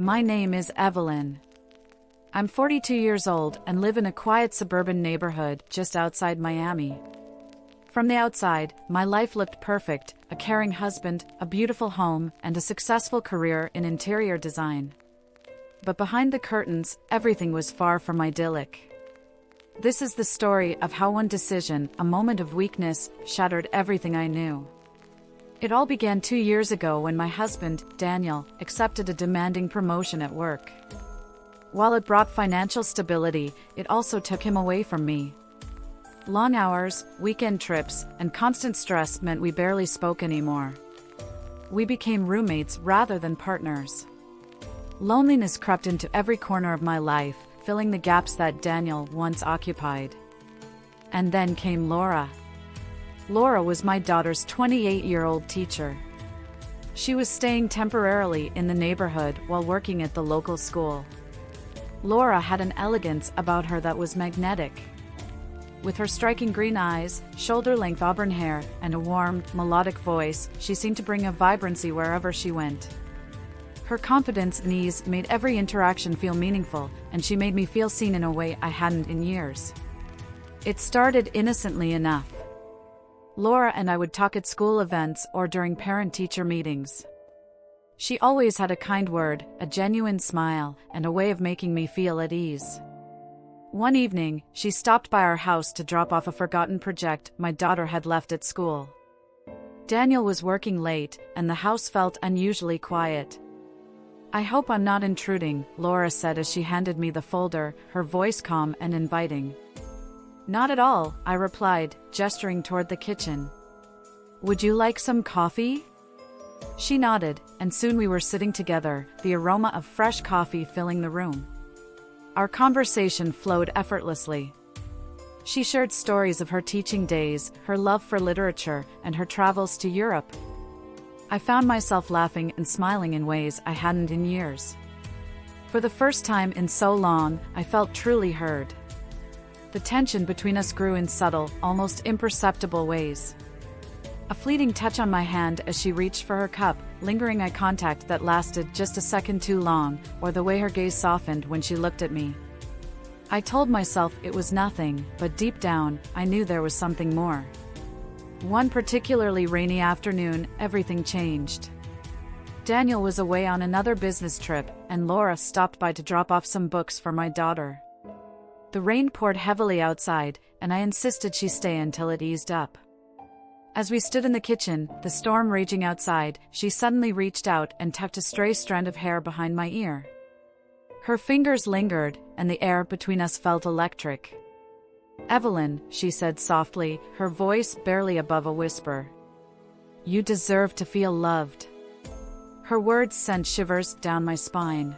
My name is Evelyn. I'm 42 years old and live in a quiet suburban neighborhood just outside Miami. From the outside, my life looked perfect: a caring husband, a beautiful home, and a successful career in interior design. But behind the curtains, everything was far from idyllic. This is the story of how one decision, a moment of weakness, shattered everything I knew. It all began 2 years ago when my husband, Daniel, accepted a demanding promotion at work. While it brought financial stability, it also took him away from me. Long hours, weekend trips, and constant stress meant we barely spoke anymore. We became roommates rather than partners. Loneliness crept into every corner of my life, filling the gaps that Daniel once occupied. And then came Laura. Laura was my daughter's 28-year-old teacher. She was staying temporarily in the neighborhood while working at the local school. Laura had an elegance about her that was magnetic. With her striking green eyes, shoulder-length auburn hair, and a warm, melodic voice, she seemed to bring a vibrancy wherever she went. Her confidence and ease made every interaction feel meaningful, and she made me feel seen in a way I hadn't in years. It started innocently enough. Laura and I would talk at school events or during parent-teacher meetings. She always had a kind word, a genuine smile, and a way of making me feel at ease. One evening, she stopped by our house to drop off a forgotten project my daughter had left at school. Daniel was working late, and the house felt unusually quiet. "I hope I'm not intruding," Laura said as she handed me the folder, her voice calm and inviting. "Not at all," I replied, gesturing toward the kitchen. "Would you like some coffee?" She nodded, and soon we were sitting together, the aroma of fresh coffee filling the room. Our conversation flowed effortlessly. She shared stories of her teaching days, her love for literature, and her travels to Europe. I found myself laughing and smiling in ways I hadn't in years. For the first time in so long, I felt truly heard. The tension between us grew in subtle, almost imperceptible ways. A fleeting touch on my hand as she reached for her cup, lingering eye contact that lasted just a second too long, or the way her gaze softened when she looked at me. I told myself it was nothing, but deep down, I knew there was something more. One particularly rainy afternoon, everything changed. Daniel was away on another business trip, and Laura stopped by to drop off some books for my daughter. The rain poured heavily outside, and I insisted she stay until it eased up. As we stood in the kitchen, the storm raging outside, she suddenly reached out and tucked a stray strand of hair behind my ear. Her fingers lingered, and the air between us felt electric. "Evelyn," she said softly, her voice barely above a whisper. "You deserve to feel loved." Her words sent shivers down my spine.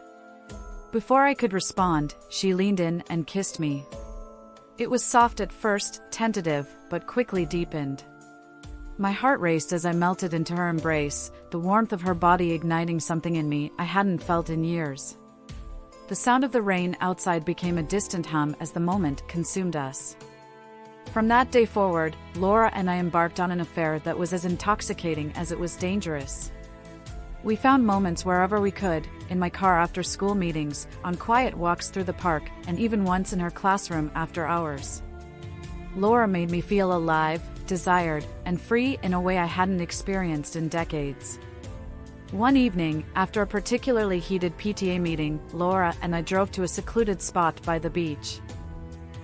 Before I could respond, she leaned in and kissed me. It was soft at first, tentative, but quickly deepened. My heart raced as I melted into her embrace, the warmth of her body igniting something in me I hadn't felt in years. The sound of the rain outside became a distant hum as the moment consumed us. From that day forward, Laura and I embarked on an affair that was as intoxicating as it was dangerous. We found moments wherever we could, in my car after school meetings, on quiet walks through the park, and even once in her classroom after hours. Laura made me feel alive, desired, and free in a way I hadn't experienced in decades. One evening, after a particularly heated PTA meeting, Laura and I drove to a secluded spot by the beach.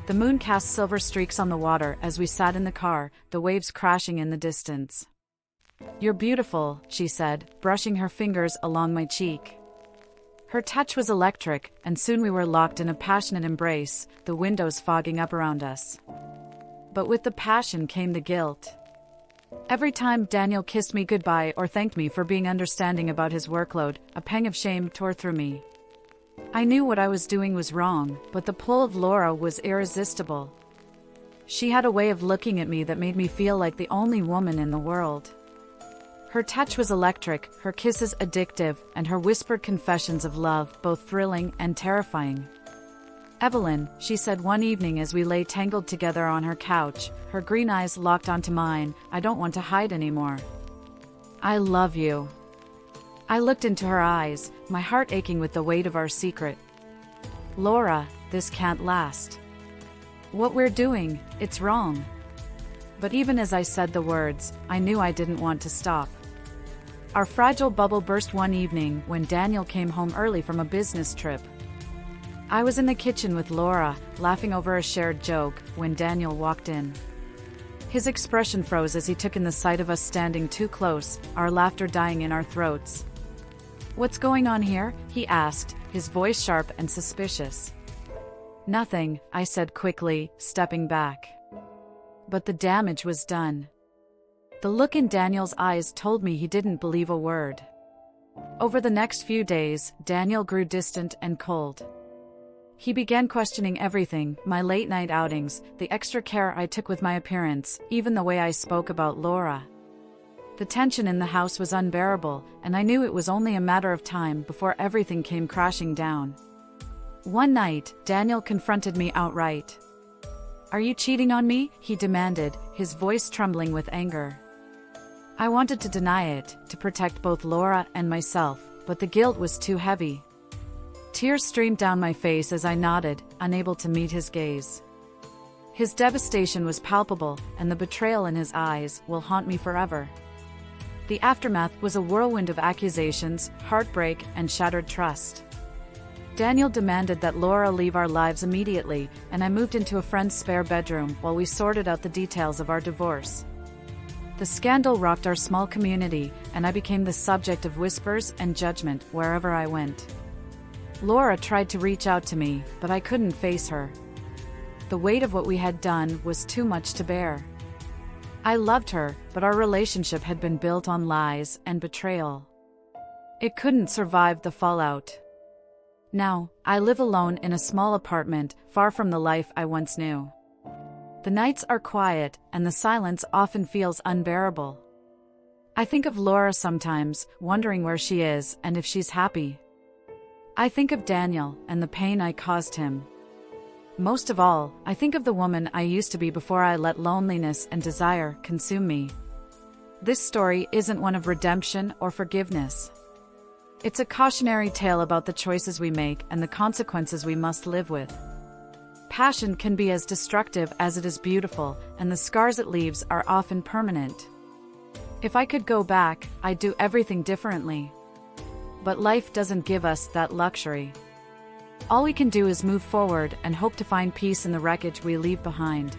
The moon cast silver streaks on the water as we sat in the car, the waves crashing in the distance. "You're beautiful," she said, brushing her fingers along my cheek. Her touch was electric, and soon we were locked in a passionate embrace, the windows fogging up around us. But with the passion came the guilt. Every time Daniel kissed me goodbye or thanked me for being understanding about his workload, a pang of shame tore through me. I knew what I was doing was wrong, but the pull of Laura was irresistible. She had a way of looking at me that made me feel like the only woman in the world. Her touch was electric, her kisses addictive, and her whispered confessions of love both thrilling and terrifying. "Evelyn," she said one evening as we lay tangled together on her couch, her green eyes locked onto mine, "I don't want to hide anymore. I love you." I looked into her eyes, my heart aching with the weight of our secret. Laura, this can't last. What we're doing, it's wrong. But even as I said the words, I knew I didn't want to stop. Our fragile bubble burst one evening when Daniel came home early from a business trip. I was in the kitchen with Laura, laughing over a shared joke, when Daniel walked in. His expression froze as he took in the sight of us standing too close, our laughter dying in our throats. "What's going on here?" he asked, his voice sharp and suspicious. "Nothing," I said quickly, stepping back. But the damage was done. The look in Daniel's eyes told me he didn't believe a word. Over the next few days, Daniel grew distant and cold. He began questioning everything, my late-night outings, the extra care I took with my appearance, even the way I spoke about Laura. The tension in the house was unbearable, and I knew it was only a matter of time before everything came crashing down. One night, Daniel confronted me outright. "Are you cheating on me?" he demanded, his voice trembling with anger. I wanted to deny it, to protect both Laura and myself, but the guilt was too heavy. Tears streamed down my face as I nodded, unable to meet his gaze. His devastation was palpable, and the betrayal in his eyes will haunt me forever. The aftermath was a whirlwind of accusations, heartbreak, and shattered trust. Daniel demanded that Laura leave our lives immediately, and I moved into a friend's spare bedroom while we sorted out the details of our divorce. The scandal rocked our small community, and I became the subject of whispers and judgment wherever I went. Laura tried to reach out to me, but I couldn't face her. The weight of what we had done was too much to bear. I loved her, but our relationship had been built on lies and betrayal. It couldn't survive the fallout. Now, I live alone in a small apartment, far from the life I once knew. The nights are quiet, and the silence often feels unbearable. I think of Laura sometimes, wondering where she is and if she's happy. I think of Daniel and the pain I caused him. Most of all, I think of the woman I used to be before I let loneliness and desire consume me. This story isn't one of redemption or forgiveness. It's a cautionary tale about the choices we make and the consequences we must live with. Passion can be as destructive as it is beautiful, and the scars it leaves are often permanent. If I could go back, I'd do everything differently. But life doesn't give us that luxury. All we can do is move forward and hope to find peace in the wreckage we leave behind.